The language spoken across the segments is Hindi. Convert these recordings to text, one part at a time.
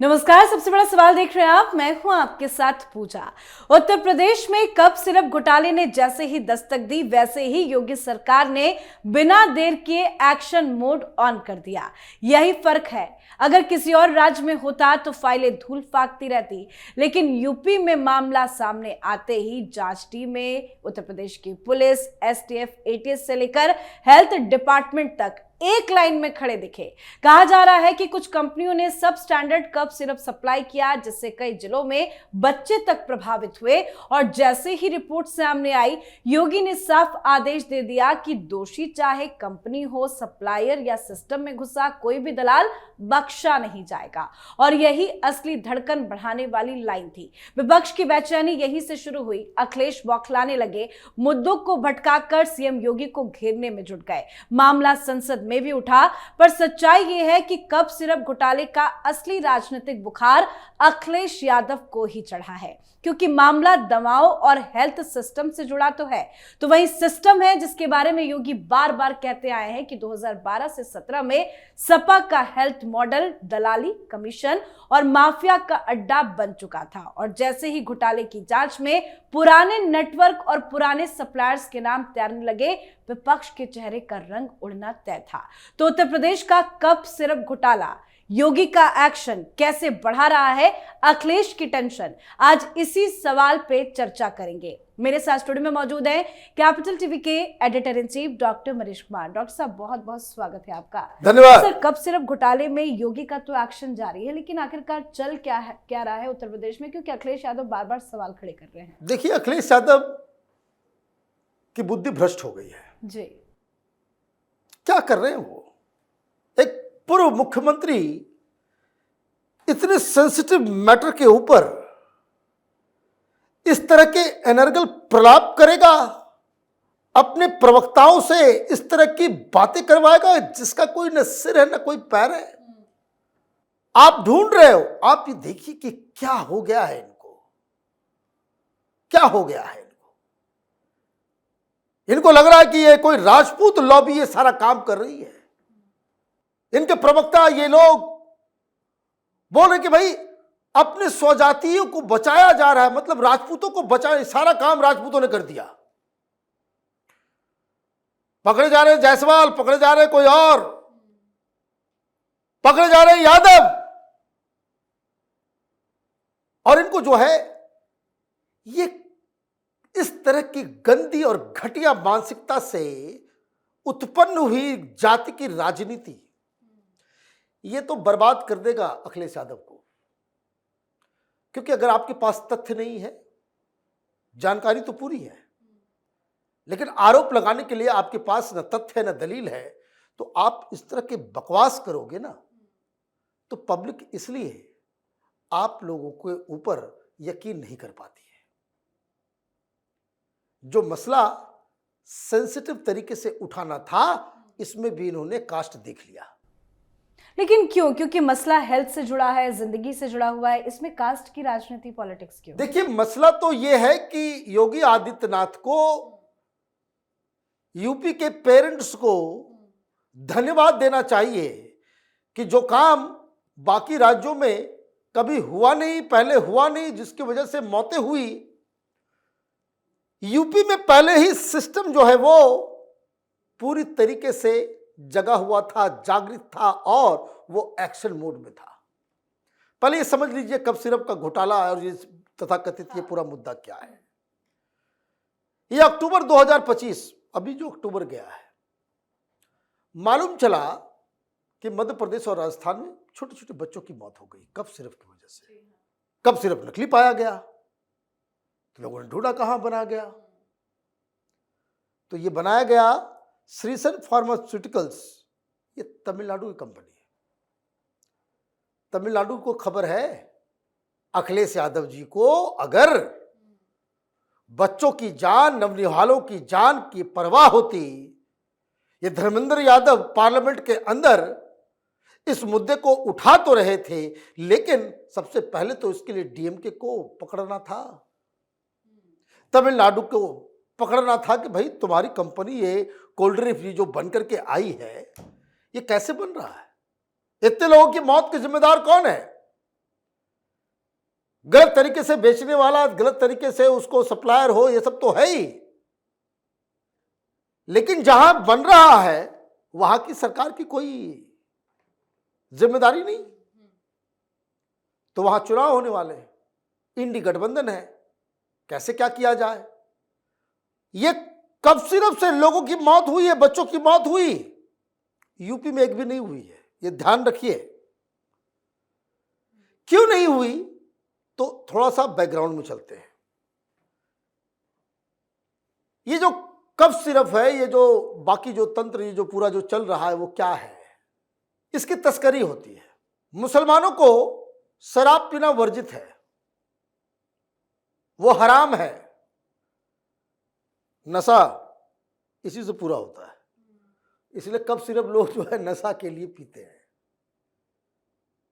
नमस्कार। सबसे बड़ा सवाल देख रहे हैं आप, मैं हूं आपके साथ पूजा। उत्तर प्रदेश में कप सिरप घोटाले ने जैसे ही दस्तक दी, वैसे ही योगी सरकार ने बिना देर किए एक्शन मोड ऑन कर दिया। यही फर्क है। अगर किसी और राज्य में होता तो फाइलें धूल फेंकती रहती, लेकिन यूपी में मामला सामने आते ही जांच टीमें, उत्तर प्रदेश की पुलिस, एसटीएफ, एटीएस से लेकर हेल्थ डिपार्टमेंट तक एक लाइन में खड़े दिखे। कहा जा रहा है कि कुछ कंपनियों ने सब स्टैंडर्ड कप सिरप सप्लाई किया, जिससे कई जिलों में बच्चे तक प्रभावित हुए। और जैसे ही रिपोर्ट सामने आई, योगी ने साफ आदेश दे दिया कि दोषी चाहे कंपनी हो, सप्लायर या सिस्टम में घुसा कोई भी दलाल बख्शा नहीं जाएगा। और यही असली धड़कन बढ़ाने वाली लाइन थी। विपक्ष की बेचैनी यहीं से शुरू हुई। अखिलेश बौखलाने लगे, मुद्दों को भटकाकर सीएम योगी को घेरने में जुट गए। मामला संसद में भी उठा, पर सच्चाई यह है कि कप सिरप घोटाले का असली राजनीतिक बुखार अखिलेश यादव को ही चढ़ा है, क्योंकि मामला दवाओं और हेल्थ सिस्टम से जुड़ा तो है, तो वही सिस्टम है जिसके बारे में योगी बार बार कहते आए हैं कि 2012 से 17 में सपा का हेल्थ मॉडल दलाली, कमीशन और माफिया का अड्डा बन चुका था। और जैसे ही घोटाले की जांच में पुराने नेटवर्क और पुराने सप्लायर्स के नाम तैरने लगे, विपक्ष के चेहरे का रंग उड़ना तय था। तो उत्तर प्रदेश का कप सिरप घोटाला, योगी का एक्शन कैसे बढ़ा रहा है अखिलेश की टेंशन, आज इसी सवाल पे चर्चा करेंगे। मेरे साथ स्टूडियो में मौजूद हैं कैपिटल टीवी के editor in chief doctor Manish Kumar. Doctor साहब, बहुत बहुत स्वागत है आपका। धन्यवाद। सर, कप सिरप घोटाले में योगी का तो एक्शन जारी है, लेकिन आखिरकार चल क्या रहा है उत्तर प्रदेश में, क्योंकि अखिलेश यादव बार बार सवाल खड़े कर रहे हैं। देखिए, अखिलेश यादव की बुद्धि भ्रष्ट हो गई है जी। क्या कर रहे हैं वो? एक पूर्व मुख्यमंत्री इतने सेंसिटिव मैटर के ऊपर इस तरह के अनर्गल प्रलाप करेगा, अपने प्रवक्ताओं से इस तरह की बातें करवाएगा जिसका कोई न सिर है न कोई पैर है। आप ढूंढ रहे हो, आप ये देखिए कि क्या हो गया है इनको, क्या हो गया है इनको लग रहा है कि ये कोई राजपूत लॉबी ये सारा काम कर रही है। इनके प्रवक्ता ये लोग बोल रहे कि भाई अपने स्वजातियों को बचाया जा रहा है, मतलब राजपूतों को बचाया, सारा काम राजपूतों ने कर दिया। पकड़े जा रहे जायसवाल, पकड़े जा रहे कोई और, पकड़े जा रहे यादव। और इनको जो है ये इस तरह की गंदी और घटिया मानसिकता से उत्पन्न हुई जाति की राजनीति, ये तो बर्बाद कर देगा अखिलेश यादव को। क्योंकि अगर आपके पास तथ्य नहीं है, जानकारी तो पूरी है, लेकिन आरोप लगाने के लिए आपके पास न तथ्य है न दलील है, तो आप इस तरह के बकवास करोगे ना, तो पब्लिक इसलिए आप लोगों के ऊपर यकीन नहीं कर पाती है। जो मसला सेंसिटिव तरीके से उठाना था, इसमें भी इन्होंने कास्ट देख लिया। लेकिन क्यों? क्योंकि मसला हेल्थ से जुड़ा है, जिंदगी से जुड़ा हुआ है, इसमें कास्ट की राजनीति, पॉलिटिक्स क्यों? देखिए, मसला तो यह है कि योगी आदित्यनाथ को, यूपी के पेरेंट्स को धन्यवाद देना चाहिए कि जो काम बाकी राज्यों में कभी हुआ नहीं, पहले हुआ नहीं, जिसकी वजह से मौतें हुई, यूपी में पहले ही सिस्टम जो है वो पूरी तरीके से जगा हुआ था, जागृत था और वो एक्शन मोड में था। पहले ये समझ लीजिए कप सिरप का घोटाला और ये तथाकथित ये पूरा मुद्दा क्या है। ये अक्टूबर 2025, अभी जो अक्टूबर गया है, मालूम चला कि मध्य प्रदेश और राजस्थान में छोटे छोटे बच्चों की मौत हो गई कप सिरप की वजह से। कप सिरप नकली पाया गया, तो लोगों ने ढूंढा कहां बना गया, तो ये बनाया गया श्रीसन फार्मास्यूटिकल्स, ये तमिलनाडु की कंपनी है। तमिलनाडु को खबर है अखिलेश यादव जी को अगर बच्चों की जान, नवनिहालों की जान की परवाह होती, ये धर्मेंद्र यादव पार्लियामेंट के अंदर इस मुद्दे को उठा तो रहे थे, लेकिन सबसे पहले तो इसके लिए डीएमके को पकड़ना था, तमिलनाडु को पकड़ना था कि भाई तुम्हारी कंपनी ये कोल्ड ड्रिंक जो बन करके आई है, ये कैसे बन रहा है, इतने लोगों की मौत के जिम्मेदार कौन है? गलत तरीके से बेचने वाला, गलत तरीके से उसको सप्लायर हो, ये सब तो है ही। लेकिन जहां बन रहा है वहां की सरकार की कोई जिम्मेदारी नहीं। तो वहां चुनाव होने वाले हैं, इंडी गठबंधन है, कैसे क्या किया जाए। ये कफ सिरप से लोगों की मौत हुई है, बच्चों की मौत हुई, यूपी में एक भी नहीं हुई है, ये ध्यान रखिए। क्यों नहीं हुई, तो थोड़ा सा बैकग्राउंड में चलते हैं। ये जो कफ सिरप है, ये जो बाकी जो तंत्र, ये जो पूरा जो चल रहा है, वो क्या है? इसकी तस्करी होती है। मुसलमानों को शराब पीना वर्जित है, वो हराम है। नशा इसी से पूरा होता है, इसलिए कफ सिरप लोग जो है नशा के लिए पीते हैं।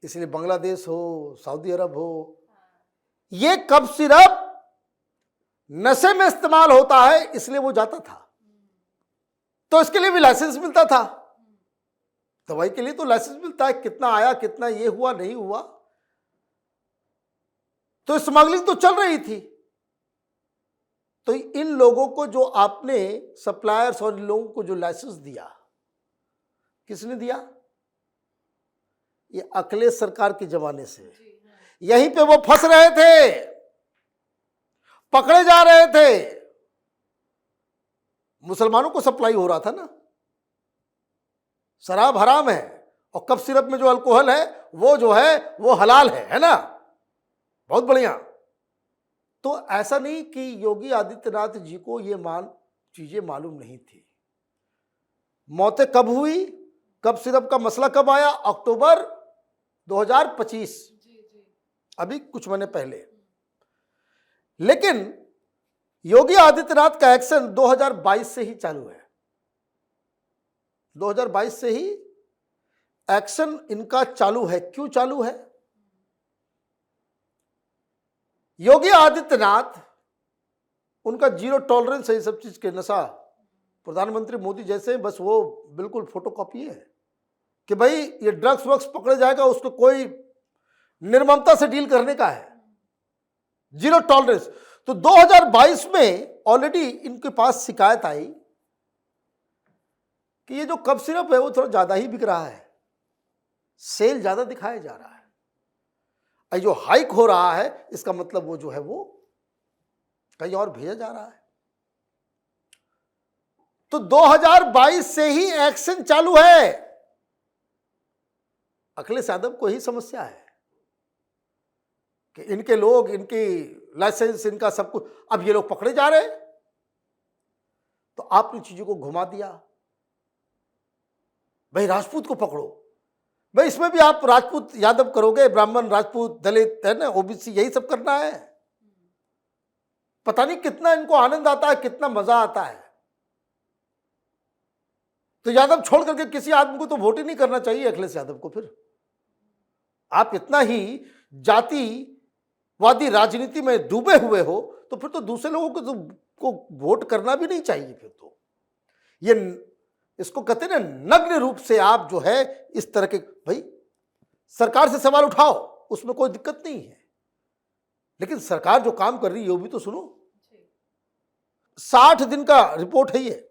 इसलिए बांग्लादेश हो, सऊदी अरब हो, ये कफ सिरप नशे में इस्तेमाल होता है, इसलिए वो जाता था। तो इसके लिए भी लाइसेंस मिलता था, दवाई के लिए तो लाइसेंस मिलता है, कितना आया, कितना ये हुआ, नहीं हुआ। तो स्मगलिंग तो चल रही थी। तो इन लोगों को जो आपने सप्लायर्स और इन लोगों को जो लाइसेंस दिया, किसने दिया? ये अखिलेश सरकार के जमाने से यहीं पे वो फंस रहे थे, पकड़े जा रहे थे। मुसलमानों को सप्लाई हो रहा था ना। शराब हराम है और कफ सिरप में जो अल्कोहल है वो जो है वो हलाल है ना। बहुत बढ़िया। तो ऐसा नहीं कि योगी आदित्यनाथ जी को ये चीजें मालूम नहीं थी। मौतें कब हुई, कफ सिरप का मसला कब आया? अक्टूबर 2025, अभी कुछ महीने पहले। लेकिन योगी आदित्यनाथ का एक्शन 2022 से ही चालू है। 2022 से ही एक्शन इनका चालू है। क्यों चालू है? योगी आदित्यनाथ, उनका जीरो टॉलरेंस है ये सब चीज के। नशा प्रधानमंत्री मोदी जैसे, बस वो बिल्कुल फोटोकॉपी है कि भाई ये ड्रग्स वग्स पकड़े जाएगा, उसको कोई निर्ममता से डील करने का है, जीरो टॉलरेंस। तो 2022 में ऑलरेडी इनके पास शिकायत आई कि ये जो कफ सिरप है वो थोड़ा ज्यादा ही बिक रहा है, सेल ज्यादा दिखाया जा रहा है। ये जो हाइक हो रहा है इसका मतलब वो जो है वो कहीं और भेजा जा रहा है। तो 2022 से ही एक्शन चालू है। अखिलेश यादव को ही समस्या है कि इनके लोग, इनकी लाइसेंस, इनका सब कुछ, अब ये लोग पकड़े जा रहे हैं। तो आपने चीजों को घुमा दिया। भाई राजपूत को पकड़ो, भाई इसमें भी आप राजपूत यादव करोगे, ब्राह्मण, राजपूत, दलित, है ना, ओबीसी, यही सब करना है। पता नहीं कितना इनको आनंद आता है, कितना मजा आता है। तो यादव छोड़ करके किसी आदमी को तो वोट ही नहीं करना चाहिए अखिलेश यादव को। फिर आप इतना ही जातिवादी राजनीति में डूबे हुए हो तो फिर तो दूसरे लोगों को वोट करना भी नहीं चाहिए। फिर तो ये इसको कहते हैं ना, नग्न रूप से आप जो है इस तरह के, भाई सरकार से सवाल उठाओ, उसमें कोई दिक्कत नहीं है, लेकिन सरकार जो काम कर रही है वो भी तो सुनो। 60 दिन का रिपोर्ट है ये।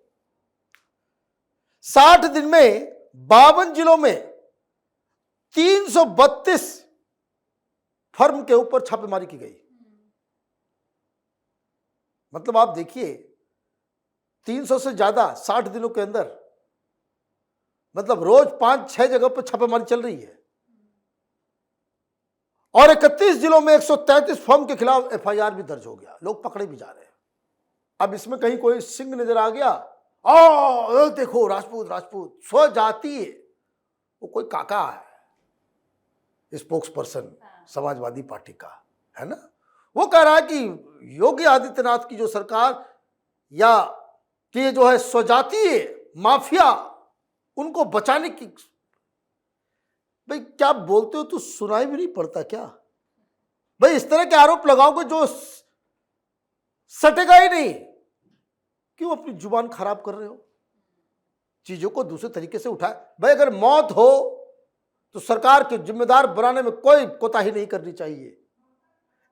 60 दिन में 52 जिलों में 332 फर्म के ऊपर छापेमारी की गई। मतलब आप देखिए 300 से ज्यादा 60 दिनों के अंदर, मतलब रोज 5-6 जगह पर छापेमारी चल रही है। और 31 जिलों में 133 फर्म के खिलाफ एफआईआर भी दर्ज हो गया, लोग पकड़े भी जा रहे हैं। अब इसमें कहीं कोई सिंह नजर आ गया, देखो राजपूत, राजपूत स्वजातीय, वो कोई काका है, स्पोक्स पर्सन समाजवादी पार्टी का, है ना, वो कह रहा है कि योगी आदित्यनाथ की जो सरकार या कि ये जो है स्वजातीय माफिया, उनको बचाने की। भाई क्या बोलते हो तो सुनाई भी नहीं पड़ता क्या? भाई इस तरह के आरोप लगाओगे जो सटेगा ही नहीं। क्यों अपनी जुबान खराब कर रहे हो? चीजों को दूसरे तरीके से उठाए। भाई अगर मौत हो तो सरकार के जिम्मेदार बनाने में कोई कोताही नहीं करनी चाहिए।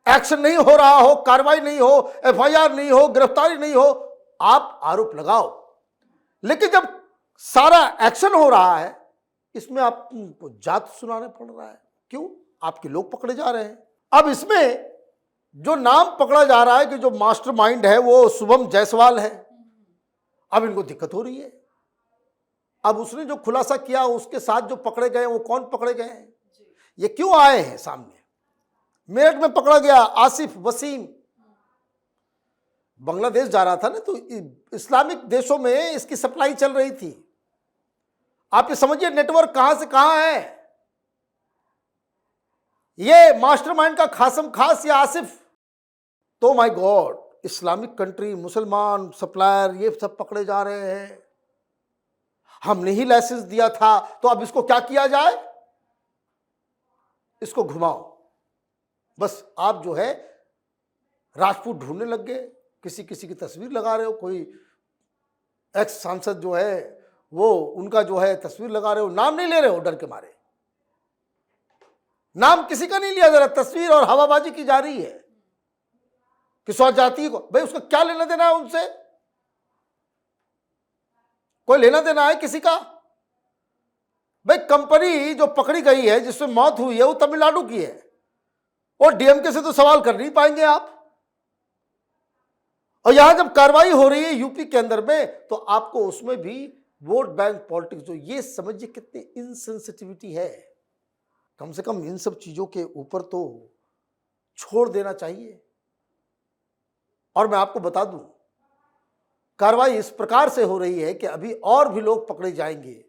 एक्शन नहीं हो रहा हो, कार्रवाई नहीं हो, एफआईआर नहीं हो, गिरफ्तारी नहीं हो, आप आरोप लगाओ। लेकिन जब सारा एक्शन हो रहा है, इसमें आपको जात सुनाने पड़ रहा है। क्यों? आपके लोग पकड़े जा रहे हैं। अब इसमें जो नाम पकड़ा जा रहा है कि जो मास्टरमाइंड है वो शुभम जायसवाल है, अब इनको दिक्कत हो रही है। अब उसने जो खुलासा किया, उसके साथ जो पकड़े गए वो कौन पकड़े गए हैं, ये क्यों आए हैं सामने? मेरठ में पकड़ा गया आसिफ वसीम, बांग्लादेश जा रहा था ना, तो इस्लामिक देशों में इसकी सप्लाई चल रही थी। आप ये समझिए नेटवर्क कहां से कहां है। ये मास्टरमाइंड का खासम खास या आसिफ, तो माय गॉड, इस्लामिक कंट्री, मुसलमान सप्लायर, ये सब पकड़े जा रहे हैं। हमने ही लाइसेंस दिया था, तो अब इसको क्या किया जाए? इसको घुमाओ। बस आप जो है राजपूत ढूंढने लग गए, किसी किसी की तस्वीर लगा रहे हो, कोई एक्स सांसद जो है वो उनका जो है तस्वीर लगा रहे हो, नाम नहीं ले रहे हो डर के मारे। नाम किसी का नहीं लिया जा रहा, तस्वीर और हवाबाजी की जा रही है कि स्वजाति को, भाई उसका क्या लेना देना है उनसे? कोई लेना देना है किसी का? भाई कंपनी जो पकड़ी गई है, जिसमें मौत हुई है, वो तमिलनाडु की है, और डीएमके से तो सवाल कर नहीं पाएंगे आप। और यहां जब कार्रवाई हो रही है यूपी के अंदर में, तो आपको उसमें भी वोट बैंक पॉलिटिक्स, जो ये समझिए कितनी इनसेंसिटिविटी है। कम से कम इन सब चीजों के ऊपर तो छोड़ देना चाहिए। और मैं आपको बता दूं, कार्रवाई इस प्रकार से हो रही है कि अभी और भी लोग पकड़े जाएंगे,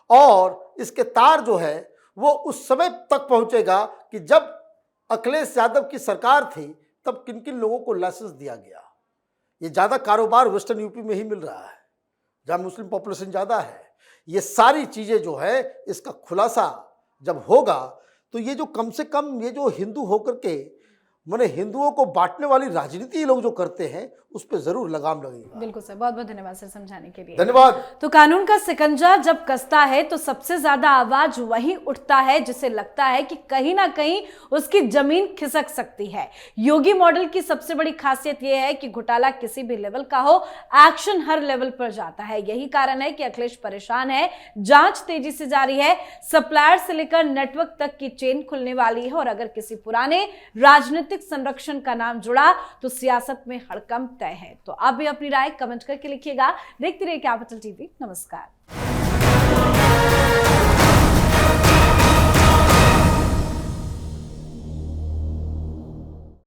और इसके तार जो है वो उस समय तक पहुंचेगा कि जब अखिलेश यादव की सरकार थी, तब किन किन लोगों को लाइसेंस दिया गया। ये ज्यादा कारोबार वेस्टर्न यूपी में ही मिल रहा है, जहां मुस्लिम पॉपुलेशन ज्यादा है। ये सारी चीजें जो है, इसका खुलासा जब होगा, तो ये जो कम से कम ये जो हिंदू होकर के माने हिंदुओं को बांटने वाली राजनीति लोग जो करते हैं, उस पर जरूर लगाम लगेगा। बिल्कुल सर, बहुत बहुत धन्यवाद सर समझाने के लिए। धन्यवाद। तो कानून का सिकंजा जब कसता है तो सबसे ज्यादा आवाज वही उठता है जिसे लगता है कि कहीं ना कहीं उसकी जमीन खिसक सकती है। योगी मॉडल की सबसे बड़ी खासियत यह है कि घोटाला किसी भी लेवल का हो, एक्शन हर लेवल पर जाता है। यही कारण है कि अखिलेश परेशान है, जांच तेजी से जारी है, सप्लायर से लेकर नेटवर्क तक की चेन खुलने वाली है, और अगर किसी पुराने राजनीतिक संरक्षण का नाम जुड़ा तो सियासत में हड़कंप तय है। तो आप भी अपनी राय कमेंट करके लिखिएगा। देखते रहिए कैपिटल टीवी। नमस्कार।